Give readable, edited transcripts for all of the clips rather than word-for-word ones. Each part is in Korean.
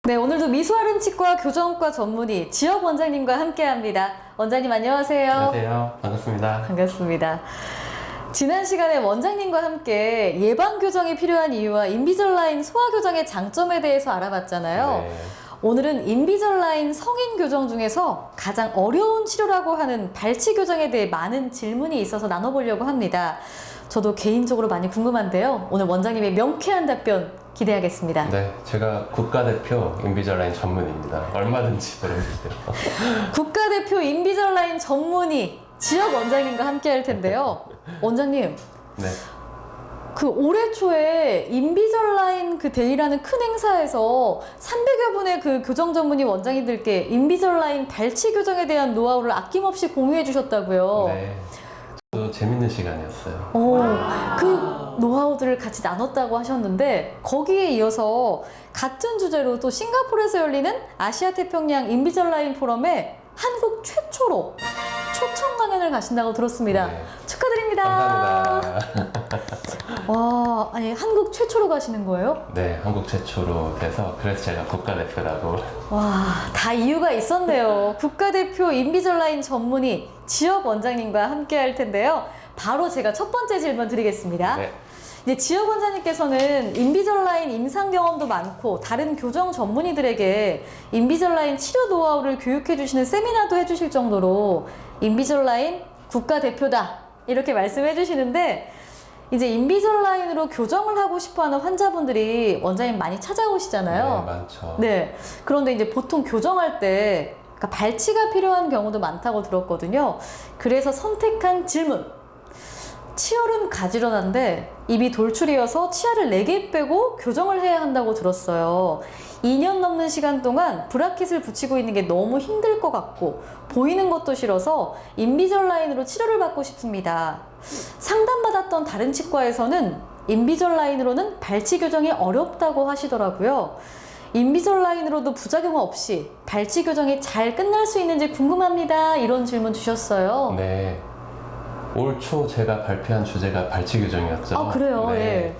네, 오늘도 미소아름 치과 교정과 전문의 지혁 원장님과 함께합니다. 원장님 안녕하세요. 안녕하세요. 반갑습니다. 반갑습니다. 지난 시간에 원장님과 함께 예방 교정이 필요한 이유와 인비절라인 소아 교정의 장점에 대해서 알아봤잖아요. 네. 오늘은 인비절라인 성인 교정 중에서 가장 어려운 치료라고 하는 발치 교정에 대해 많은 질문이 있어서 나눠보려고 합니다. 저도 개인적으로 많이 궁금한데요. 오늘 원장님의 명쾌한 답변 기대하겠습니다. 네, 제가 국가대표 인비절라인 전문입니다. 얼마든지 들어주세요. 국가대표 인비절라인 전문의 지혁 원장님과 함께 할 텐데요. 원장님, 네. 그 올해 초에 인비절라인 그 데이라는 큰 행사에서 300여 분의 그 교정 전문의 원장님들께 인비절라인 발치 교정에 대한 노하우를 아낌없이 공유해 주셨다고요. 네. 또 재밌는 시간이었어요. 그 노하우들을 같이 나눴다고 하셨는데 거기에 이어서 같은 주제로 또 싱가포르에서 열리는 아시아 태평양 인비절라인 포럼에 한국 최초로 초청 강연을 가신다고 들었습니다. 네. 축하드립니다. 감사합니다. 와, 아니 한국 최초로 가시는 거예요? 네, 한국 최초로 돼서 그래서 제가 국가대표라고. 와, 다 이유가 있었네요. 국가대표 인비절라인 전문의 지혁 원장님과 함께 할 텐데요. 바로 제가 첫 번째 질문 드리겠습니다. 네. 이제 지혁 원장님께서는 인비절라인 임상 경험도 많고 다른 교정 전문의들에게 인비절라인 치료 노하우를 교육해 주시는 세미나도 해주실 정도로 인비절라인 국가대표다 이렇게 말씀해 주시는데 이제 인비절라인으로 교정을 하고 싶어하는 환자분들이 원장님 많이 찾아오시잖아요. 네, 많죠. 네. 그런데 이제 보통 교정할 때 그러니까 발치가 필요한 경우도 많다고 들었거든요. 그래서 선택한 질문. 치열은 가지런한데 입이 돌출이어서 치아를 4개 빼고 교정을 해야 한다고 들었어요. 2년 넘는 시간 동안 브라켓을 붙이고 있는 게 너무 힘들 것 같고 보이는 것도 싫어서 인비절라인으로 치료를 받고 싶습니다. 상담받았던 다른 치과에서는 인비절라인으로는 발치 교정이 어렵다고 하시더라고요. 인비절라인으로도 부작용 없이 발치 교정이 잘 끝날 수 있는지 궁금합니다. 이런 질문 주셨어요. 네. 올 초 제가 발표한 주제가 발치 교정이었죠. 아, 그래요? 네. 예.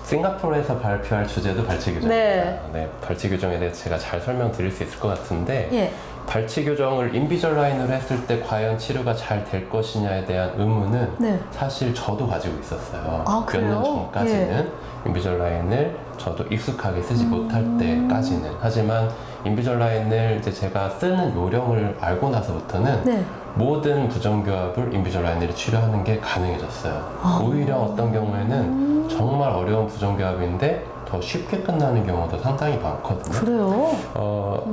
싱가포르에서 발표할 주제도 발치 교정입니다. 네. 네, 발치 교정에 대해 제가 잘 설명드릴 수 있을 것 같은데 예. 발치 교정을 인비절라인으로 했을 때 과연 치료가 잘 될 것이냐에 대한 의문은 네. 사실 저도 가지고 있었어요. 아, 몇 그래요? 년 전까지는 인비절라인을 저도 익숙하게 쓰지 못할 때까지는. 하지만 인비절라인을 이제 제가 쓰는 요령을 알고 나서부터는 네. 모든 부정교합을 인비절라인으로 치료하는 게 가능해졌어요. 오히려 어떤 경우에는 정말 어려운 부정교합인데 더 쉽게 끝나는 경우도 상당히 많거든요. 그래요?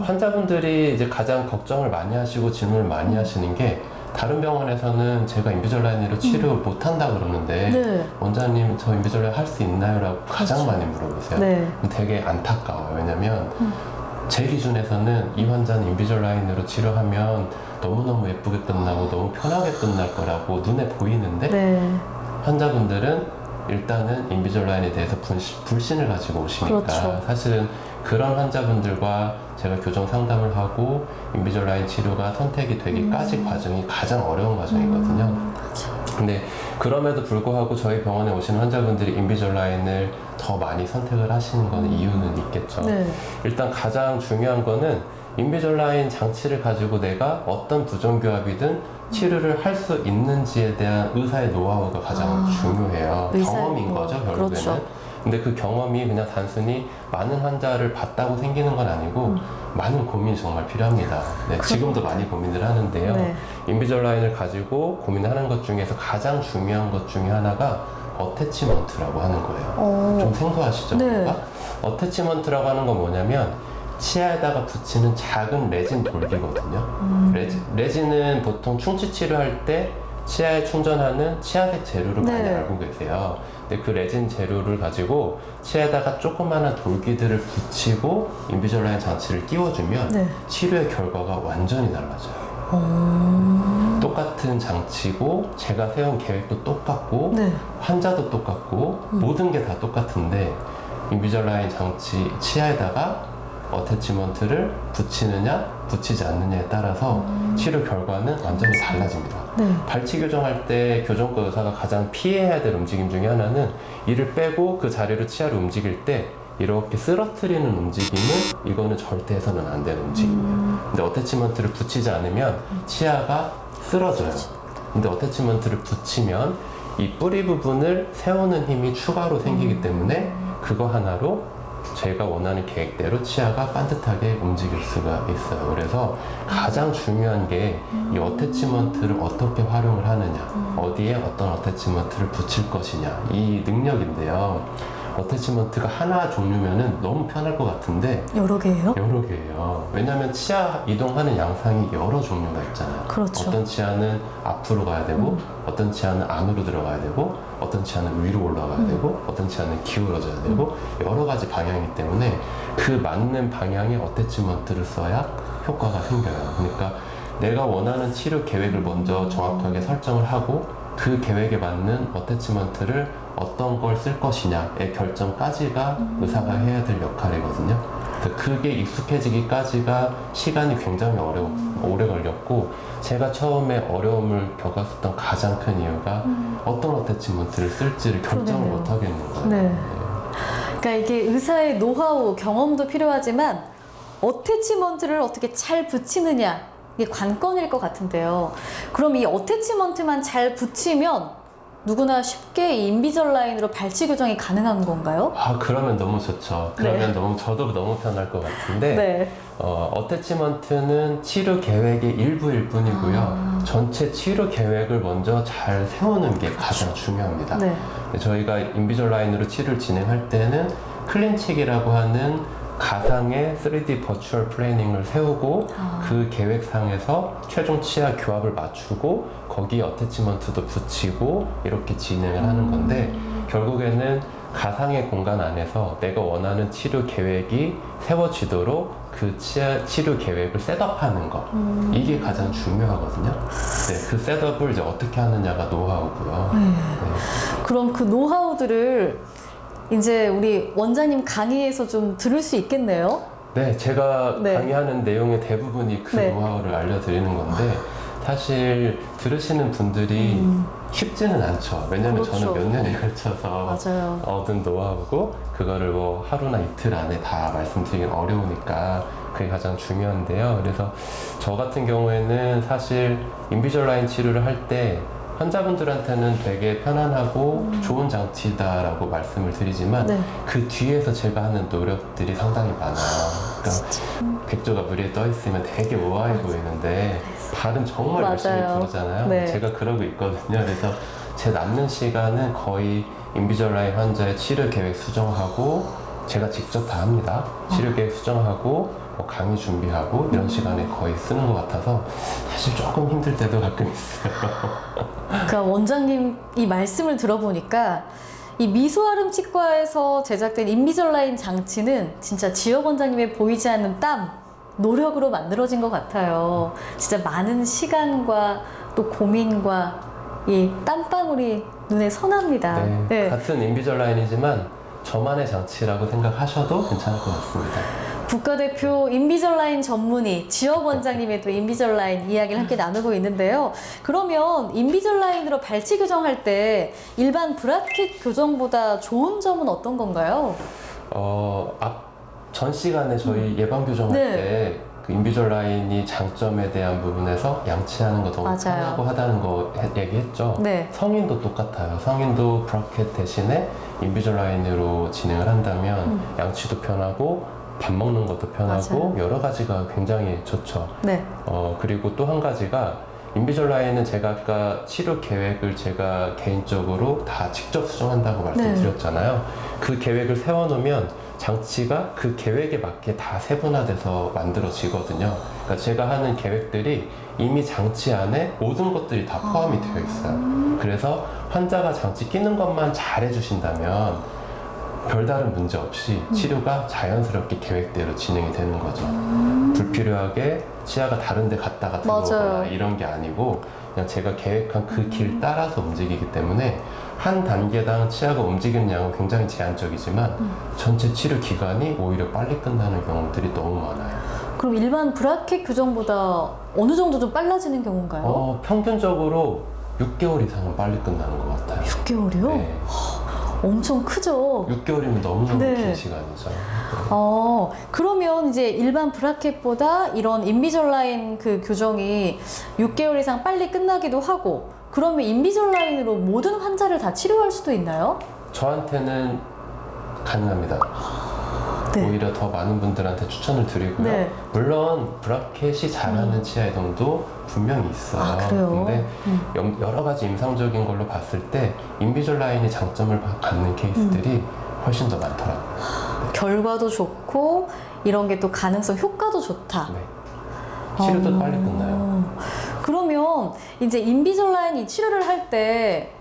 환자분들이 이제 가장 걱정을 많이 하시고 질문을 많이 하시는 게 다른 병원에서는 제가 인비절라인으로 치료 못 한다 그러는데 네. 원장님 저 인비절라인 할 수 있나요? 라고 가장 많이 물어보세요. 네. 되게 안타까워요. 왜냐면 제 기준에서는 이 환자는 인비절라인으로 치료하면 너무너무 예쁘게 끝나고 너무 편하게 끝날 거라고 눈에 보이는데 네. 환자분들은 일단은 인비절라인에 대해서 불신을 가지고 오시니까 그렇죠. 사실은 그런 환자분들과 제가 교정 상담을 하고 인비절라인 치료가 선택이 되기까지 과정이 가장 어려운 과정이거든요. 근데 그럼에도 불구하고 저희 병원에 오시는 환자분들이 인비절라인을 더 많이 선택을 하시는 건 이유는 있겠죠. 네. 일단 가장 중요한 거는 인비절라인 장치를 가지고 내가 어떤 부정교합이든 치료를 할 수 있는지에 대한 의사의 노하우가 가장 중요해요. 의사의 경험인 노하우. 거죠, 결국에는. 그렇죠. 근데 그 경험이 그냥 단순히 많은 환자를 봤다고 생기는 건 아니고 많은 고민이 정말 필요합니다. 네, 지금도 많이 고민을 하는데요. 네. 인비절라인을 가지고 고민하는 것 중에서 가장 중요한 것 중에 하나가 어태치먼트라고 하는 거예요. 좀 생소하시죠? 네. 뭔가? 어태치먼트라고 하는 건 뭐냐면 치아에다가 붙이는 작은 레진 돌기거든요. 레진은 보통 충치 치료할 때 치아에 충전하는 치아색 재료를 많이 네. 알고 계세요. 근데 그 레진 재료를 가지고 치아에다가 조그마한 돌기들을 붙이고 인비절라인 장치를 끼워주면 네. 치료의 결과가 완전히 달라져요. 똑같은 장치고 제가 세운 계획도 똑같고 네. 환자도 똑같고 모든 게 다 똑같은데 인비절라인 장치 치아에다가 어태치먼트를 붙이느냐 붙이지 않느냐에 따라서 치료 결과는 완전히 달라집니다. 네. 발치 교정할 때 교정과 의사가 가장 피해야 될 움직임 중에 하나는 이를 빼고 그 자리로 치아를 움직일 때 이렇게 쓰러뜨리는 움직임은 이거는 절대 해서는 안 되는 움직임이에요. 근데 어태치먼트를 붙이지 않으면 치아가 쓰러져요. 근데 어태치먼트를 붙이면 이 뿌리 부분을 세우는 힘이 추가로 생기기 때문에 그거 하나로 제가 원하는 계획대로 치아가 반듯하게 움직일 수가 있어요. 그래서 가장 중요한 게 이 어태치먼트를 어떻게 활용을 하느냐, 어디에 어떤 어태치먼트를 붙일 것이냐, 이 능력인데요. 어태치먼트가 하나 종류면은 너무 편할 것 같은데 여러 개예요? 여러 개예요. 왜냐하면 치아 이동하는 양상이 여러 종류가 있잖아요. 그렇죠. 어떤 치아는 앞으로 가야 되고, 어떤 치아는 안으로 들어가야 되고, 어떤 치아는 위로 올라가야 되고, 어떤 치아는 기울어져야 되고, 여러 가지 방향이기 때문에 그 맞는 방향의 어태치먼트를 써야 효과가 생겨요. 그러니까 내가 원하는 치료 계획을 먼저 정확하게 설정을 하고 그 계획에 맞는 어태치먼트를 어떤 걸 쓸 것이냐의 결정까지가 의사가 해야 될 역할이거든요. 그래서 그게 익숙해지기까지가 시간이 굉장히 오래 걸렸고, 제가 처음에 어려움을 겪었었던 가장 큰 이유가 어떤 어태치먼트를 쓸지를 결정을 그러네요. 못 하겠는 거예요. 네. 그러니까 이게 의사의 노하우, 경험도 필요하지만 어태치먼트를 어떻게 잘 붙이느냐, 이게 관건일 것 같은데요. 그럼 이 어태치먼트만 잘 붙이면 누구나 쉽게 이 인비절라인으로 발치 교정이 가능한 건가요? 아, 그러면 너무 좋죠. 그러면 저도 너무 편할 것 같은데, 네. 어태치먼트는 치료 계획의 일부일 뿐이고요. 전체 치료 계획을 먼저 잘 세우는 게 가장 중요합니다. 네. 저희가 인비절라인으로 치료를 진행할 때는 클린칙이라고 하는 가상의 3D 버추얼 플래닝을 세우고 그 계획상에서 최종 치아 교합을 맞추고 거기에 어태치먼트도 붙이고 이렇게 진행을 하는 건데, 결국에는 가상의 공간 안에서 내가 원하는 치료 계획이 세워지도록 그 치료 계획을 셋업하는 거, 이게 가장 중요하거든요. 네, 그 셋업을 이제 어떻게 하느냐가 노하우고요. 네. 그럼 그 노하우들을 이제 우리 원장님 강의에서 좀 들을 수 있겠네요? 네, 제가 네. 강의하는 내용의 대부분이 그 네. 노하우를 알려드리는 건데, 사실 들으시는 분들이 쉽지는 않죠. 왜냐면 그렇죠. 저는 몇 년에 걸쳐서 맞아요. 얻은 노하우고 그거를 뭐 하루나 이틀 안에 다 말씀드리긴 어려우니까 그게 가장 중요한데요. 그래서 저 같은 경우에는 사실 인비절라인 치료를 할 때 환자분들한테는 되게 편안하고 좋은 장치다라고 말씀을 드리지만 네. 그 뒤에서 제가 하는 노력들이 상당히 많아요. 그러니까 백조가 물 위에 떠 있으면 되게 우아해 보이는데 발은 정말 열심히 맞아요. 부르잖아요. 네. 제가 그러고 있거든요. 그래서 제 남는 시간은 거의 인비절라인 환자의 치료 계획 수정하고 제가 직접 다 합니다. 치료 계획 수정하고 뭐 강의 준비하고 이런 시간에 거의 쓰는 것 같아서 사실 조금 힘들 때도 가끔 있어요. 그러니까 원장님 이 말씀을 들어보니까 이 미소아름 치과에서 제작된 인비절라인 장치는 진짜 지역 원장님의 보이지 않는 땀, 노력으로 만들어진 것 같아요. 진짜 많은 시간과 또 고민과 이 땀방울이 눈에 선합니다. 네, 네. 같은 인비절라인이지만 저만의 장치라고 생각하셔도 괜찮을 것 같습니다. 국가대표 인비절라인 전문의 지역 원장님의 또 인비절라인 이야기를 함께 나누고 있는데요. 그러면 인비절라인으로 발치 교정할 때 일반 브라켓 교정보다 좋은 점은 어떤 건가요? 전 시간에 저희 예방 교정할 네. 때 그 인비절라인이 장점에 대한 부분에서 양치하는 거 너무 맞아요. 편하고 하다는 거 얘기했죠. 네. 성인도 똑같아요. 성인도 브라켓 대신에 인비절라인으로 진행을 한다면 양치도 편하고 밥 먹는 것도 편하고 맞아요. 여러 가지가 굉장히 좋죠. 네. 그리고 또 한 가지가 인비절라인은 제가 아까 치료 계획을 제가 개인적으로 다 직접 수정한다고 말씀드렸잖아요. 그 계획을 세워놓으면 장치가 그 계획에 맞게 다 세분화돼서 만들어지거든요. 그러니까 제가 하는 계획들이 이미 장치 안에 모든 것들이 다 포함이 되어 있어요. 그래서 환자가 장치 끼는 것만 잘 해주신다면 별다른 문제 없이 치료가 자연스럽게 계획대로 진행이 되는 거죠. 불필요하게 치아가 다른 데 갔다가 들어오거나 맞아요. 이런 게 아니고 그냥 제가 계획한 그 길 따라서 움직이기 때문에 한 단계당 치아가 움직이는 양은 굉장히 제한적이지만 전체 치료 기간이 오히려 빨리 끝나는 경우들이 너무 많아요. 그럼 일반 브라켓 교정보다 어느 정도 좀 빨라지는 경우인가요? 평균적으로 6개월 이상은 빨리 끝나는 것 같아요. 6개월이요? 네. 엄청 크죠? 6개월이면 너무너무 네. 긴 시간이죠. 그러면 이제 일반 브라켓보다 이런 인비절라인 그 교정이 6개월 이상 빨리 끝나기도 하고, 그러면 인비절라인으로 모든 환자를 다 치료할 수도 있나요? 저한테는 가능합니다. 네. 오히려 더 많은 분들한테 추천을 드리고요. 네. 물론 브라켓이 잘하는 치아 이동도 분명히 있어요. 아, 그래요? 근데 여러 가지 임상적인 걸로 봤을 때 인비절라인이 장점을 갖는 케이스들이 훨씬 더 많더라고요. 결과도 좋고 이런 게 또 가능성 효과도 좋다. 네. 치료도 빨리 끝나요. 그러면 이제 인비절라인 이 치료를 할 때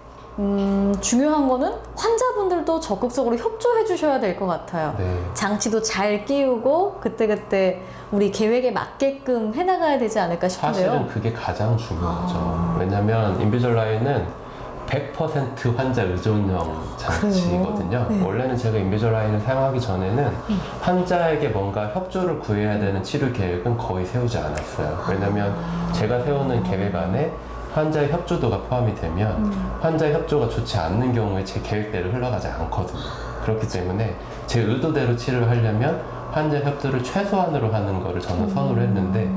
중요한 거는 환자분들도 적극적으로 협조해 주셔야 될 것 같아요. 네. 장치도 잘 끼우고 그때그때 우리 계획에 맞게끔 해나가야 되지 않을까 싶은데요. 사실은 그게 가장 중요하죠. 왜냐면 인비절라인은 100% 환자 의존형 장치거든요. 네. 원래는 제가 인비절라인을 사용하기 전에는 환자에게 뭔가 협조를 구해야 되는 치료 계획은 거의 세우지 않았어요. 왜냐면 제가 세우는 계획 안에 환자의 협조도가 포함이 되면 환자의 협조가 좋지 않는 경우에 제 계획대로 흘러가지 않거든요. 그렇기 때문에 제 의도대로 치료를 하려면 환자 협조를 최소한으로 하는 거를 저는 선호를 했는데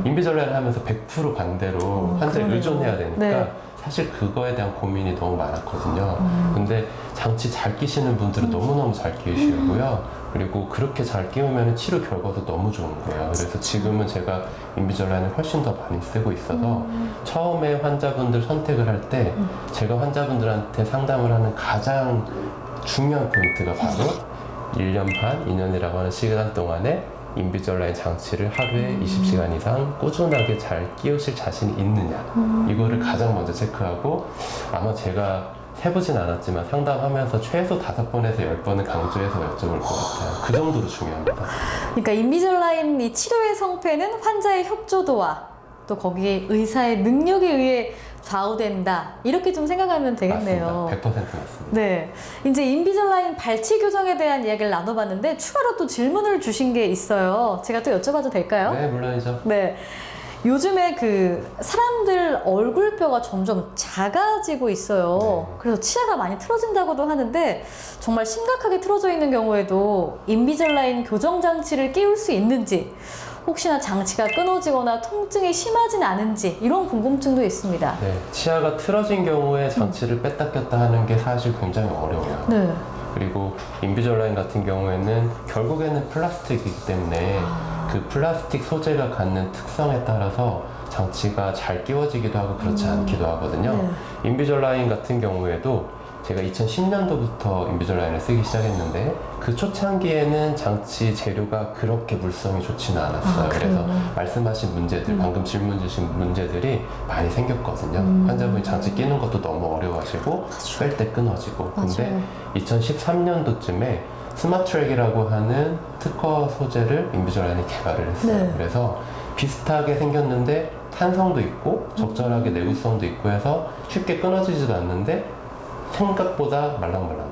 인비절라인을 하면서 100% 반대로 환자에 그러네요. 의존해야 되니까 네. 사실 그거에 대한 고민이 너무 많았거든요. 근데 장치 잘 끼시는 분들은 너무너무 잘 끼시고요. 그리고 그렇게 잘 끼우면 치료 결과도 너무 좋은 거예요. 그래서 지금은 제가 인비절라인을 훨씬 더 많이 쓰고 있어서 처음에 환자분들 선택을 할 때 제가 환자분들한테 상담을 하는 가장 중요한 포인트가 바로 1년 반, 2년이라고 하는 시간 동안에 인비절라인 장치를 하루에 20시간 이상 꾸준하게 잘 끼우실 자신이 있느냐, 이거를 가장 먼저 체크하고, 아마 제가 해보진 않았지만 상담하면서 최소 5번에서 10번은 강조해서 여쭤볼 것 같아요. 그 정도로 중요합니다. 그러니까 인비절라인 이 치료의 성패는 환자의 협조도와 또 거기에 의사의 능력에 의해 좌우된다. 이렇게 좀 생각하면 되겠네요. 맞습니다. 100% 맞습니다. 네. 이제 인비절라인 발치 교정에 대한 이야기를 나눠봤는데 추가로 또 질문을 주신 게 있어요. 제가 또 여쭤봐도 될까요? 네, 물론이죠. 네. 요즘에 그 사람들 얼굴뼈가 점점 작아지고 있어요. 네. 그래서 치아가 많이 틀어진다고도 하는데 정말 심각하게 틀어져 있는 경우에도 인비절라인 교정 장치를 끼울 수 있는지, 혹시나 장치가 끊어지거나 통증이 심하진 않은지 이런 궁금증도 있습니다. 네, 치아가 틀어진 경우에 장치를 뺐다 꼈다 하는 게 사실 굉장히 어려워요. 네. 그리고 인비절라인 같은 경우에는 결국에는 플라스틱이기 때문에 그 플라스틱 소재가 갖는 특성에 따라서 장치가 잘 끼워지기도 하고 그렇지 않기도 하거든요. 네. 인비절라인 같은 경우에도 제가 2010년도부터 인비절라인을 쓰기 시작했는데 그 초창기에는 장치 재료가 그렇게 물성이 좋지는 않았어요. 그래서 말씀하신 문제들, 방금 질문 주신 문제들이 많이 생겼거든요. 환자분이 장치 끼는 것도 너무 어려워하시고 뺄 때 끊어지고. 근데 2013년도쯤에 스마트랙이라고 하는 특허 소재를 인비절라인이 개발을 했어요. 네. 그래서 비슷하게 생겼는데 탄성도 있고 적절하게 내구성도 있고 해서 쉽게 끊어지지도 않는데 생각보다 말랑말랑해요.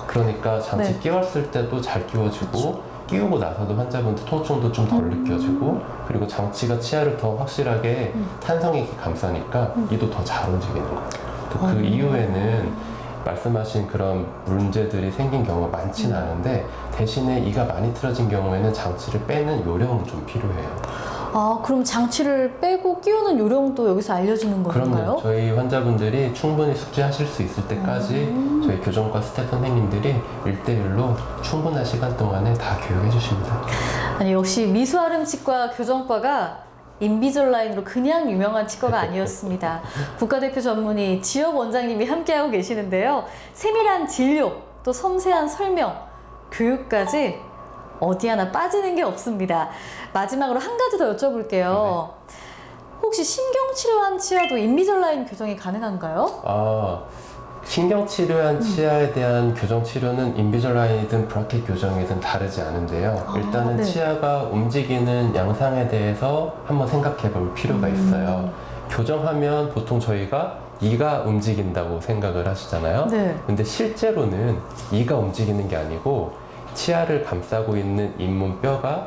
그러니까 장치 네. 끼웠을 때도 잘 끼워지고 끼우고 나서도 환자분들 통증도 좀 덜 느껴지고, 그리고 장치가 치아를 더 확실하게 탄성 있게 감싸니까 이도 더 잘 움직이는 거예요. 또 그 이후에는 말씀하신 그런 문제들이 생긴 경우가 많지는 않은데 대신에 이가 많이 틀어진 경우에는 장치를 빼는 요령은 좀 필요해요. 아, 그럼 장치를 빼고 끼우는 요령도 여기서 알려주는 건가요? 그럼요. 저희 환자분들이 충분히 숙지하실 수 있을 때까지 저희 교정과 스태프 선생님들이 1대1로 충분한 시간 동안에 다 교육해 주십니다. 아니, 역시 미수아름치과 교정과가 인비절라인으로 그냥 유명한 치과가 아니었습니다. 국가대표 전문의 지역 원장님이 함께하고 계시는데요. 세밀한 진료, 또 섬세한 설명, 교육까지 어디 하나 빠지는 게 없습니다. 마지막으로 한 가지 더 여쭤볼게요. 혹시 신경치료한 치아도 인비절라인 교정이 가능한가요? 신경치료한 치아에 대한 교정치료는 인비절라인이든 브라켓 교정이든 다르지 않은데요. 일단은 네. 치아가 움직이는 양상에 대해서 한번 생각해 볼 필요가 있어요. 교정하면 보통 저희가 이가 움직인다고 생각을 하시잖아요. 네. 근데 실제로는 이가 움직이는 게 아니고 치아를 감싸고 있는 잇몸 뼈가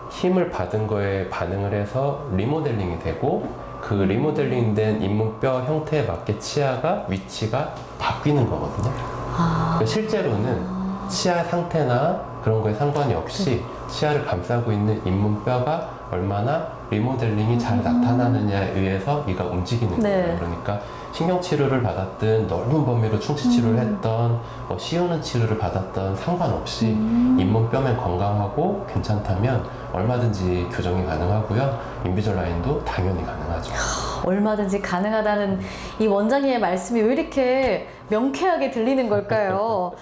힘을 받은 거에 반응을 해서 리모델링이 되고 그 리모델링된 잇몸뼈 형태에 맞게 치아가 위치가 바뀌는 거거든요. 그러니까 실제로는 치아 상태나 그런 거에 상관이 없이 치아를 감싸고 있는 잇몸뼈가 얼마나 리모델링이 잘 나타나느냐에 의해서 이가 움직이는 네. 거예요. 그러니까 신경치료를 받았든 넓은 범위로 충치치료를 했던 뭐 씌우는 치료를 받았던 상관없이 잇몸뼈면 건강하고 괜찮다면 얼마든지 교정이 가능하고요. 인비절라인도 당연히 가능하죠. 얼마든지 가능하다는 이 원장님의 말씀이 왜 이렇게 명쾌하게 들리는 걸까요?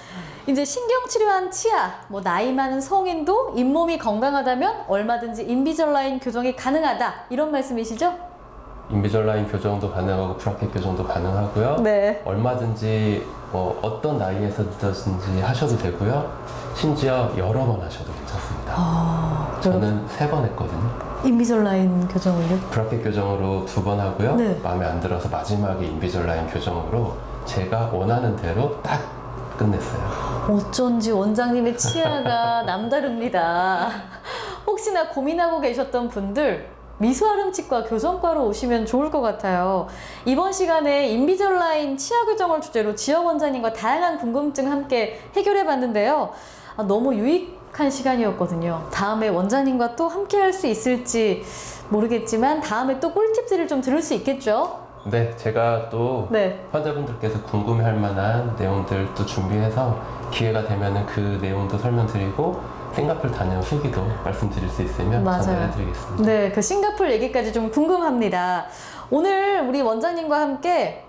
이제 신경치료한 치아, 뭐 나이 많은 성인도 잇몸이 건강하다면 얼마든지 인비절라인 교정이 가능하다 이런 말씀이시죠? 인비절라인 교정도 가능하고 브라켓 교정도 가능하고요. 네. 얼마든지 어떤 나이에서든지 하셔도 되고요. 심지어 여러 번 하셔도 괜찮습니다. 저는 3번 했거든요. 인비절라인 교정을요? 브라켓 교정으로 2번 하고요. 네. 마음에 안 들어서 마지막에 인비절라인 교정으로 제가 원하는 대로 딱 끝냈어요. 어쩐지 원장님의 치아가 남다릅니다. 혹시나 고민하고 계셨던 분들 미소아름치과 교정과로 오시면 좋을 것 같아요. 이번 시간에 인비절라인 치아 교정을 주제로 지역 원장님과 다양한 궁금증 함께 해결해 봤는데요. 너무 유익한 시간이었거든요. 다음에 원장님과 또 함께 할 수 있을지 모르겠지만 다음에 또 꿀팁들을 좀 들을 수 있겠죠? 네, 제가 또 네. 환자분들께서 궁금해할 만한 내용들도 준비해서 기회가 되면은 그 내용도 설명드리고 싱가포르 다녀온 후기도 말씀드릴 수 있으면 맞아요. 전달해드리겠습니다. 네, 그 싱가포르 얘기까지 좀 궁금합니다. 오늘 우리 원장님과 함께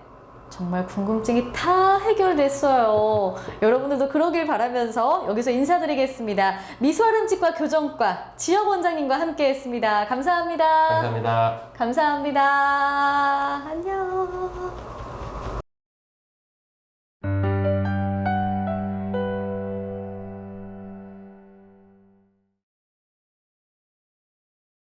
정말 궁금증이 다 해결됐어요. 여러분들도 그러길 바라면서 여기서 인사드리겠습니다. 미소아름치과 교정과 지역 원장님과 함께 했습니다. 감사합니다. 감사합니다. 감사합니다. 안녕.